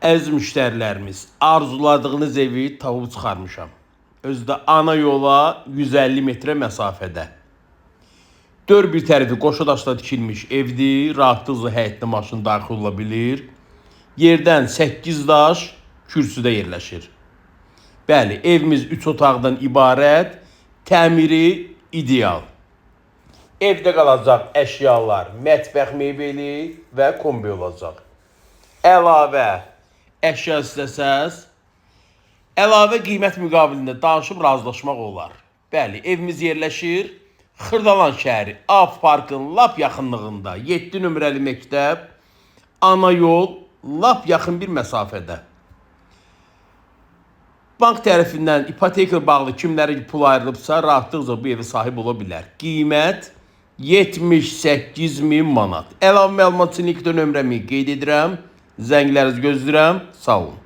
Əziz müştərilərimiz, arzuladığınız evi tapıb çıxarmışam. Özü də ana yola 150 metrə məsafədə. Dörd bir tərəfi qoşa daşla tikilmiş evdir, rahatlıqla həyətdə maşın daxil ola bilir. Yerdən 8 daş kürsüdə yerləşir. Bəli, evimiz 3 otaqdan ibarət, təmiri ideal. Evdə qalacaq əşyalar, mətbəx mebeli və kombi olacaq. Əlavə əşya istəsəz, əlavə qiymət müqabilində danışıb razılaşmaq olar. Bəli, evimiz yerləşir Xırdalan şəhəri, Av Parkın lap yaxınlığında, 7 nömrəli məktəb, ana yol, lap yaxın bir məsafədə. Bank tərəfindən ipoteka bağlı kimlərə pul ayrılıbsa, rahatlıqca bu evə sahib ola bilər. Qiymət 78.000 manat. Əlavə məlumat üçün ilk nömrəmi qeyd edirəm. Zənglərinizi gözləyirəm. Sağ olun.